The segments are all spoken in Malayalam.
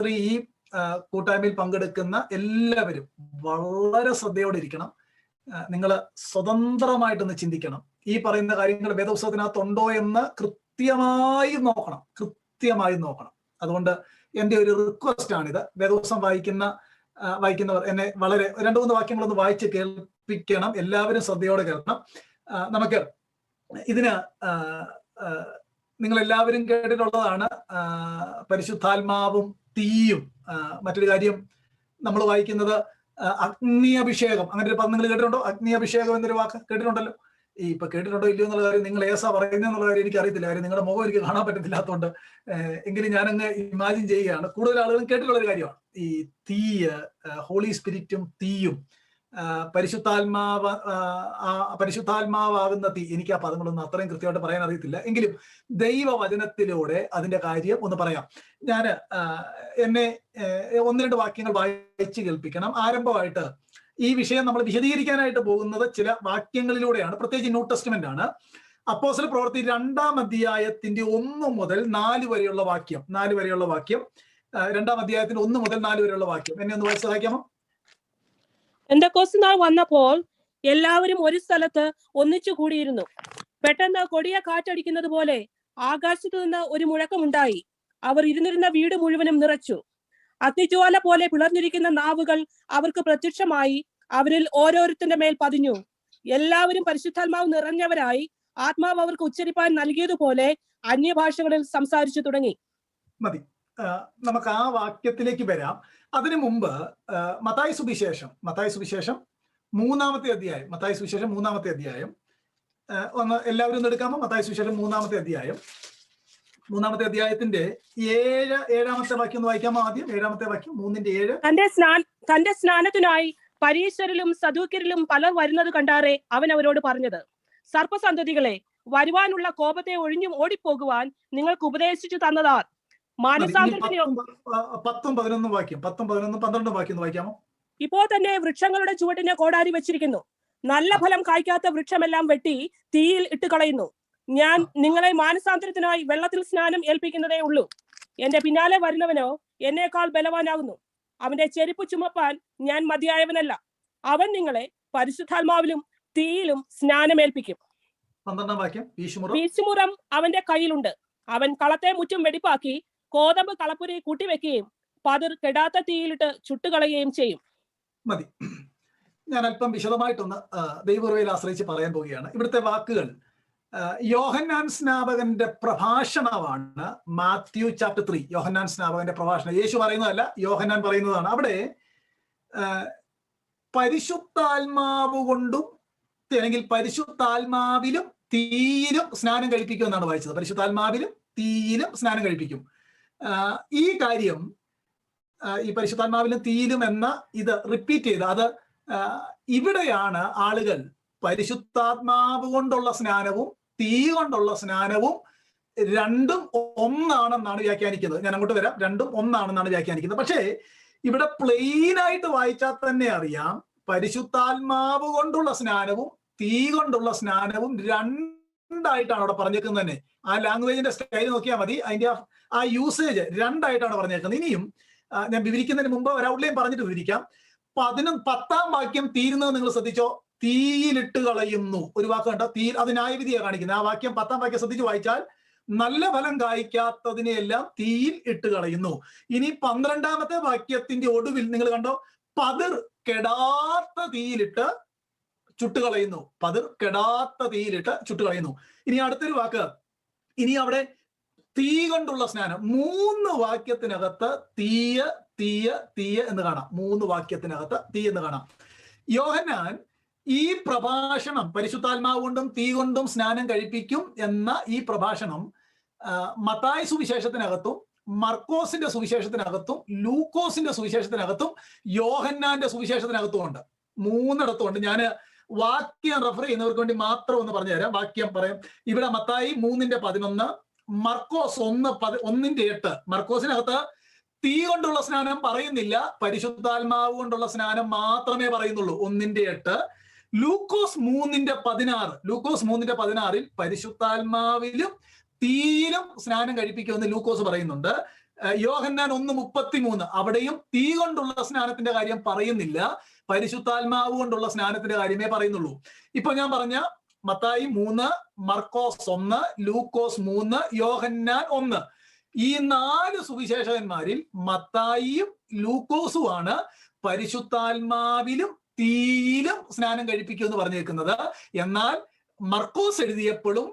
രാത്രി ഈ കൂട്ടായ്മയിൽ പങ്കെടുക്കുന്ന എല്ലാവരും വളരെ ശ്രദ്ധയോടെ ഇരിക്കണം. നിങ്ങൾ സ്വതന്ത്രമായിട്ടൊന്ന് ചിന്തിക്കണം. ഈ പറയുന്ന കാര്യങ്ങൾ വേദപുസ്തകത്തിനകത്തുണ്ടോ എന്ന് കൃത്യമായി നോക്കണം. അതുകൊണ്ട് എൻ്റെ ഒരു റിക്വസ്റ്റ് ആണിത്. വേദപുസ്തകം വായിക്കുന്നവർ എന്നെ വളരെ 2-3 വാക്യങ്ങളൊന്ന് വായിച്ച് കേൾപ്പിക്കണം. എല്ലാവരും ശ്രദ്ധയോടെ കേൾക്കണം. നമുക്ക് ഇതിന് നിങ്ങൾ എല്ലാവരും കേട്ടിട്ടുള്ളതാണ് പരിശുദ്ധാത്മാവും തീയും. മറ്റൊരു കാര്യം നമ്മൾ വായിക്കുന്നത് അഗ്നി അഭിഷേകം. അങ്ങനെ ഒരു പദം നിങ്ങൾ കേട്ടിട്ടുണ്ടോ? അഗ്നി അഭിഷേകം എന്നൊരു വാക്ക് കേട്ടിട്ടുണ്ടല്ലോ. ഇപ്പൊ കേട്ടിട്ടുണ്ടോ ഇല്ലയോ എന്നുള്ള കാര്യം നിങ്ങൾ ഏസാ പറയുന്നത് എന്നുള്ള കാര്യം എനിക്ക് അറിയത്തില്ല. കാര്യം നിങ്ങളുടെ മുഖം എനിക്ക് കാണാൻ പറ്റത്തില്ലാത്തതുകൊണ്ട് എങ്കിലും ഞാനങ്ങ് ഇമാജിൻ ചെയ്യുകയാണ്. കൂടുതൽ ആളുകളും കേട്ടിട്ടുള്ള ഒരു കാര്യമാണ് ഈ തീയ്, ഹോളി സ്പിരിറ്റും തീയും, പരിശുദ്ധാത്മാവാകുന്ന തീ. എനിക്ക് ആ പദങ്ങളൊന്നും അത്രയും കൃത്യമായിട്ട് പറയാൻ അറിയത്തില്ല. എങ്കിലും ദൈവവചനത്തിലൂടെ അതിന്റെ കാര്യം ഒന്ന് പറയാം. ഞാൻ എന്നെ 1-2 വാക്യങ്ങൾ വായിച്ച് കേൾപ്പിക്കണം. ആരംഭമായിട്ട് ഈ വിഷയം നമ്മൾ വിശദീകരിക്കാനായിട്ട് പോകുന്നത് ചില വാക്യങ്ങളിലൂടെയാണ്. പ്രത്യേകിച്ച് ന്യൂ ടെസ്റ്റ്മെന്റ് ആണ്. അപ്പോസ്തല പ്രവൃത്തി 2-ാം അധ്യായത്തിന്റെ 1 മുതൽ 4 വരെയുള്ള വാക്യം. 2-ാം അധ്യായത്തിന്റെ 1 മുതൽ 4 വരെയുള്ള വാക്യം എന്നെ ഒന്ന് വായിച്ച് സഹായിക്കാമോ? പെന്തക്കോസ്ത് നാൾ വന്നപ്പോൾ എല്ലാവരും ഒരു സ്ഥലത്ത് ഒന്നിച്ചു കൂടിയിരുന്നു. പെട്ടെന്ന് കൊടിയ കാറ്റടിക്കുന്നത് പോലെ ആകാശത്തു നിന്ന് ഒരു മുഴക്കമുണ്ടായി. അവർ ഇരുന്നിരുന്ന വീട് മുഴുവനും നിറച്ചു. അഗ്നിജ്വാല പോലെ പിളർന്നിരിക്കുന്ന നാവുകൾ അവർക്ക് പ്രത്യക്ഷമായി അവരിൽ ഓരോരുത്തരുടെ മേൽ പതിഞ്ഞു. എല്ലാവരും പരിശുദ്ധാത്മാവ് നിറഞ്ഞവരായി ആത്മാവ് അവർക്ക് ഉച്ചരിപ്പാൻ നൽകിയതുപോലെ അന്യഭാഷകളിൽ സംസാരിച്ചു തുടങ്ങി. മതി, നമുക്ക് ആ വാക്യത്തിലേക്ക് വരാം. അതിനു മുമ്പ് മത്തായി സുവിശേഷം 3-ാമത്തെ അധ്യായം. ഒന്ന് എല്ലാവരും ഒന്ന് എടുക്കാമോ? മത്തായി സുവിശേഷം 3-ാമത്തെ അധ്യായം. 3-ാമത്തെ അധ്യായത്തിന്റെ 7-ാമത്തെ വാക്യം ഒന്ന് വായിക്കാമോ? ആദ്യം 7-ാമത്തെ വാക്യം, 3-ന്റെ 7. തന്റെ സ്നാനത്തിനായി പരീശരിലും സദൂക്യരിലും പലർ വരുന്നത് കണ്ടാറേ അവൻ അവരോട് പറഞ്ഞത്, സർപ്പസന്തതികളെ, വരുവാനുള്ള കോപത്തെ ഒഴിഞ്ഞും ഓടിപ്പോകുവാൻ നിങ്ങൾക്ക് ഉപദേശിച്ചു തന്നതാ. മാനസാന്തരത്തിന് 10-11 വാക്യം, 10-11-12 വാക്യം ഒന്ന് വായിക്കാമോ? ഇപ്പോൾ തന്നെ വൃക്ഷങ്ങളുടെ ചുവട്ടിന് കോടാരി വെച്ചിരിക്കുന്നു. നല്ല ഫലം കായ്ക്കാത്ത വൃക്ഷമെല്ലാം വെട്ടി തീയിൽ ഇട്ട് കളയുന്നു. ഞാൻ നിങ്ങളെ മാനസാന്തരത്തിനായി വെള്ളത്തിൽ സ്നാനം ഏൽപ്പിക്കുന്നതേ ഉള്ളൂ. എന്റെ പിന്നാലെ വരുന്നവനോ എന്നേക്കാൾ ബലവാനാകുന്നു. അവന്റെ ചെരുപ്പ് ചുമപ്പാൻ ഞാൻ മതിയായവനല്ല. അവൻ നിങ്ങളെ പരിശുദ്ധാത്മാവിലും തീയിലും സ്നാനമേൽപ്പിക്കും. 12-ാം വാക്യം, വീശുമുറം അവന്റെ കയ്യിലുണ്ട്. അവൻ കളത്തെ മുറ്റും വെടിപ്പാക്കി കോതമ്പ് കളപ്പുരി കൂട്ടിവെക്കുകയും പതിർ കെടാത്ത തീയിലിട്ട് ചുട്ടുകളയുകയും ചെയ്യും. മതി, ഞാൻ അല്പം വിശദമായിട്ടൊന്ന് ദൈവകൃപയിൽ ആശ്രയിച്ച് പറയാൻ പോവുകയാണ്. ഇവിടുത്തെ വാക്കുകൾ യോഹന്നാൻ സ്നാപകന്റെ പ്രഭാഷണമാണ്. മാത്യു ചാപ്റ്റർ 3 യോഹന്നാൻ സ്നാപകന്റെ പ്രഭാഷണം. യേശു പറയുന്നതല്ല, യോഹന്നാൻ പറയുന്നതാണ്. അവിടെ പരിശുദ്ധാത്മാവ് കൊണ്ടും അല്ലെങ്കിൽ പരിശുദ്ധാത്മാവിലും തീയിലും സ്നാനം കഴിപ്പിക്കും എന്നാണ് വായിച്ചത്. പരിശുദ്ധാത്മാവിലും തീയിലും സ്നാനം കഴിപ്പിക്കും. ഈ കാര്യം ഈ പരിശുദ്ധാത്മാവിലും തീയിലും എന്ന ഇത് റിപ്പീറ്റ് ചെയ്ത് അത് ഇവിടെയാണ് ആളുകൾ പരിശുദ്ധാത്മാവ് കൊണ്ടുള്ള സ്നാനവും തീ കൊണ്ടുള്ള സ്നാനവും രണ്ടും ഒന്നാണെന്നാണ് വ്യാഖ്യാനിക്കുന്നത്. ഞാൻ അങ്ങോട്ട് വരാം. രണ്ടും ഒന്നാണെന്നാണ് വ്യാഖ്യാനിക്കുന്നത്. പക്ഷേ ഇവിടെ പ്ലെയിൻ ആയിട്ട് വായിച്ചാൽ തന്നെ അറിയാം പരിശുദ്ധാത്മാവ് കൊണ്ടുള്ള സ്നാനവും തീ കൊണ്ടുള്ള സ്നാനവും രണ്ടായിട്ടാണ് അവിടെ പറഞ്ഞേക്കുന്നത് തന്നെ. ആ ലാംഗ്വേജിന്റെ സ്റ്റൈൽ നോക്കിയാൽ മതി. അതിന്റെ ആ യൂസേജ് രണ്ടായിട്ടാണ് പറഞ്ഞേക്കുന്നത്. ഇനിയും ഞാൻ വിവരിക്കുന്നതിന് മുമ്പ് ഒരു ഔട്ട്ലൈൻ പറഞ്ഞിട്ട് വിവരിക്കാം. 10-ാം വാക്യം തീരുന്നത് നിങ്ങൾ ശ്രദ്ധിച്ചോ? തീയിലിട്ട് കളയുന്നു. ഒരു വാക്ക് കണ്ടോ? തീ, അത് ന്യായവിധിയാണ് കാണിക്കുന്നത്. ആ വാക്യം 10-ാം വാക്യം ശ്രദ്ധിച്ച് വായിച്ചാൽ നല്ല ഫലം കായ്ക്കാത്തതിനെയെല്ലാം തീയിൽ ഇട്ട് കളയുന്നു. ഇനി 12-ാമത്തെ വാക്യത്തിന്റെ ഒടുവിൽ നിങ്ങൾ കണ്ടോ? പതിർ കെടാത്ത തീയിലിട്ട് ചുട്ടുകളയുന്നു. പതിർ കെടാത്ത തീയിലിട്ട് ചുട്ടുകളയുന്നു. ഇനി അടുത്തൊരു വാക്ക്, ഇനി അവിടെ തീ കൊണ്ടുള്ള സ്നാനം. 3 വാക്യത്തിനകത്ത് തീയ് തീയ് തീയ് എന്ന് കാണാം. 3 വാക്യത്തിനകത്ത് തീ എന്ന് കാണാം. യോഹന്നാൻ ഈ പ്രഭാഷണം പരിശുദ്ധാത്മാവ് കൊണ്ടും തീ കൊണ്ടും സ്നാനം കഴിപ്പിക്കും എന്ന ഈ പ്രഭാഷണം മത്തായി സുവിശേഷത്തിനകത്തും മർക്കോസിന്റെ സുവിശേഷത്തിനകത്തും ലൂക്കോസിന്റെ സുവിശേഷത്തിനകത്തും യോഹന്നാന്റെ സുവിശേഷത്തിനകത്തും ഉണ്ട്. 3 ഉണ്ട്. ഞാൻ വാക്യം റെഫർ ചെയ്യുന്നവർക്ക് വേണ്ടി മാത്രം ഒന്ന് പറഞ്ഞു തരാം. വാക്യം പറയാം. ഇവിടെ മത്തായി 3:11, മർക്കോസ് 1:8. മർക്കോസിനകത്ത് തീ കൊണ്ടുള്ള സ്നാനം പറയുന്നില്ല, പരിശുദ്ധാത്മാവ് കൊണ്ടുള്ള സ്നാനം മാത്രമേ പറയുന്നുള്ളൂ. 1:8. ലൂക്കോസ് 3:16 പരിശുദ്ധാത്മാവിലും തീയിലും സ്നാനം കഴിപ്പിക്കുമെന്ന് ലൂക്കോസ് പറയുന്നുണ്ട്. യോഹന്നാൻ 1:33 അവിടെയും തീ കൊണ്ടുള്ള സ്നാനത്തിന്റെ കാര്യം പറയുന്നില്ല, പരിശുദ്ധാത്മാവ് കൊണ്ടുള്ള സ്നാനത്തിന്റെ കാര്യമേ പറയുന്നുള്ളൂ. ഇപ്പൊ ഞാൻ പറഞ്ഞ മത്തായി 3, മർക്കോസ് 1, ലൂക്കോസ് 3, യോഹന്നാൻ 1, ഈ 4 സുവിശേഷകന്മാരിൽ മത്തായിയും ലൂക്കോസുമാണ് പരിശുദ്ധാത്മാവിലും തീയിലും സ്നാനം കഴിപ്പിക്കുമെന്ന് പറഞ്ഞേക്കുന്നത്. എന്നാൽ മർക്കോസ് എഴുതിയപ്പോഴും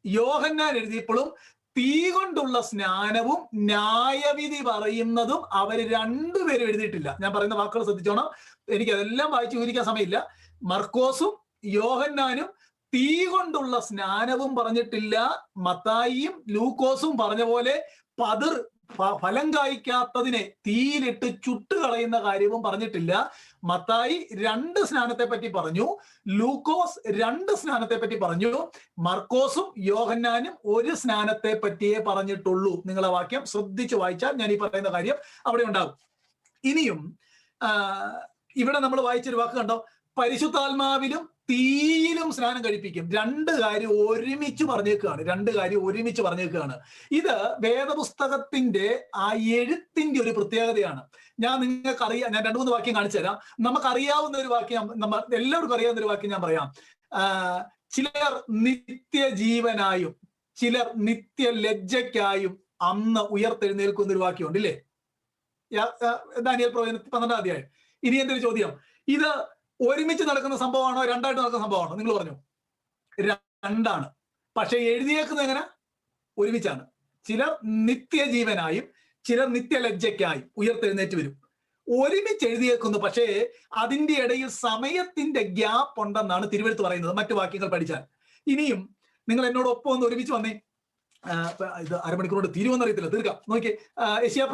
യോഹന്നാൻ എഴുതിയപ്പോഴും തീ കൊണ്ടുള്ള സ്നാനവും ന്യായവിധി പറയുന്നതും അവർ രണ്ടുപേരും എഴുതിയിട്ടില്ല. ഞാൻ പറയുന്ന വാക്കുകൾ ശ്രദ്ധിച്ചോണം, എനിക്ക് അതെല്ലാം വായിച്ചു വിവരിക്കാൻ സമയമില്ല. മർക്കോസും യോഹന്നാനും തീ കൊണ്ടുള്ള സ്നാനവും പറഞ്ഞിട്ടില്ല. മത്തായിയും ലൂക്കോസും പറഞ്ഞ പോലെ ഫലം കായ്ക്കാത്തതിനെ തീയിലിട്ട് ചുട്ടുകളയുന്ന കാര്യവും പറഞ്ഞിട്ടില്ല. മത്തായി 2 സ്നാനത്തെ പറ്റി പറഞ്ഞു, ലൂക്കോസ് 2 സ്നാനത്തെ പറ്റി പറഞ്ഞു, മർക്കോസും യോഹന്നാനും 1 സ്നാനത്തെ പറ്റിയേ പറഞ്ഞിട്ടുള്ളൂ. നിങ്ങളെ വാക്യം ശ്രദ്ധിച്ചു വായിച്ചാൽ ഞാൻ ഈ പറയുന്ന കാര്യം അവിടെ ഉണ്ടാകും. ഇനിയും ഇവിടെ നമ്മൾ വായിച്ചൊരു വാക്ക് കണ്ടോ, പരിശുദ്ധാത്മാവിലും തീയിലും സ്നാനം കഴിപ്പിക്കും. 2 കാര്യം ഒരുമിച്ച് പറഞ്ഞേക്കുകയാണ്. ഇത് വേദപുസ്തകത്തിന്റെ ആ എഴുത്തിന്റെ ഒരു പ്രത്യേകതയാണ്. ഞാൻ 2-3 വാക്യം കാണിച്ചു തരാം. നമുക്കറിയാവുന്ന ഒരു വാക്യം, എല്ലാവർക്കും അറിയാവുന്ന ഒരു വാക്യം ഞാൻ പറയാം. ചിലർ നിത്യജീവനായും ചിലർ നിത്യലജ്ജയ്ക്കായും അന്ന് ഉയർത്തെഴുന്നേൽക്കുന്ന ഒരു വാക്യമുണ്ട് ഇല്ലേ? ദാനിയേൽ പ്രവചനം 12-ാം അധ്യായം. ഇനി എന്റെ ഒരു ചോദ്യം, ഇത് ഒരുമിച്ച് നടക്കുന്ന സംഭവമാണോ രണ്ടായിട്ട് നടക്കുന്ന സംഭവമാണോ? നിങ്ങൾ പറഞ്ഞു 2ആണ്. പക്ഷെ എഴുതിയേക്കുന്നത് എങ്ങനെ? ഒരുമിച്ചാണ്. ചിലർ നിത്യജീവനായും ചിലർ നിത്യലജ്ജയ്ക്കായും ഉയർത്തെഴുന്നേറ്റ് വരും. ഒരുമിച്ച് എഴുതിയേക്കുന്നു. പക്ഷേ അതിന്റെ ഇടയിൽ സമയത്തിന്റെ ഗ്യാപ്പ് ഉണ്ടെന്നാണ് തിരുവെഴുത്ത് പറയുന്നത്, മറ്റു വാക്യങ്ങൾ പഠിച്ചാൽ. ഇനിയും നിങ്ങൾ എന്നോടൊപ്പം ഒന്ന് ഒരുമിച്ച് വന്നേ. ഇത് അരമണിക്കൂറോട് തീരുവെന്നറിയത്തില്ല, തീർക്കാം. നോക്കി, യെശയ്യാ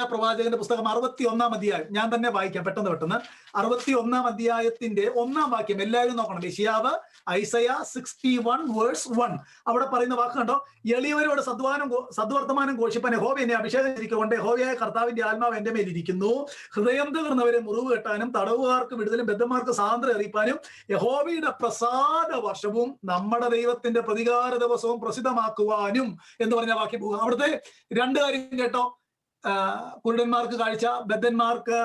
പ്രവാചകന്റെ പുസ്തകം 61-ാം അധ്യായം. ഞാൻ തന്നെ വായിക്കാം പെട്ടെന്ന്. 61-ാം അധ്യായത്തിന്റെ 1-ാം വാക്യം എല്ലാവരും നോക്കണം. യെശയ്യാവ് ഐസയ 61:1. അവിടെ പറയുന്ന വാക്ക് കണ്ടോ, എളിയവരോട് സദ്വർത്തമാനം ഘോഷിപ്പാൻ യഹോവ എന്നെ അഭിഷേകിച്ചിരിക്കൊണ്ട് യഹോവയായ കർത്താവിന്റെ ആത്മാവ് എന്റെ മേലിരിക്കുന്നു, ഹൃദയം തകർന്നവരെ മുറിവ് കെട്ടാനും തടവുകാർക്ക് വിടുതലും ബദ്ധന്മാർക്ക് സ്വാതന്ത്ര്യം അറിയിപ്പാനും യഹോവയുടെ പ്രസാദ വർഷവും നമ്മുടെ ദൈവത്തിന്റെ പ്രതികാര ദിവസവും പ്രസിദ്ധമാക്കുവാനും എന്ന് പറഞ്ഞ വാക്യം പോകുക. അവിടുത്തെ 2 കാര്യം കേട്ടോ, കുരുടന്മാർക്ക് കാഴ്ച, ബദ്ധന്മാർക്ക്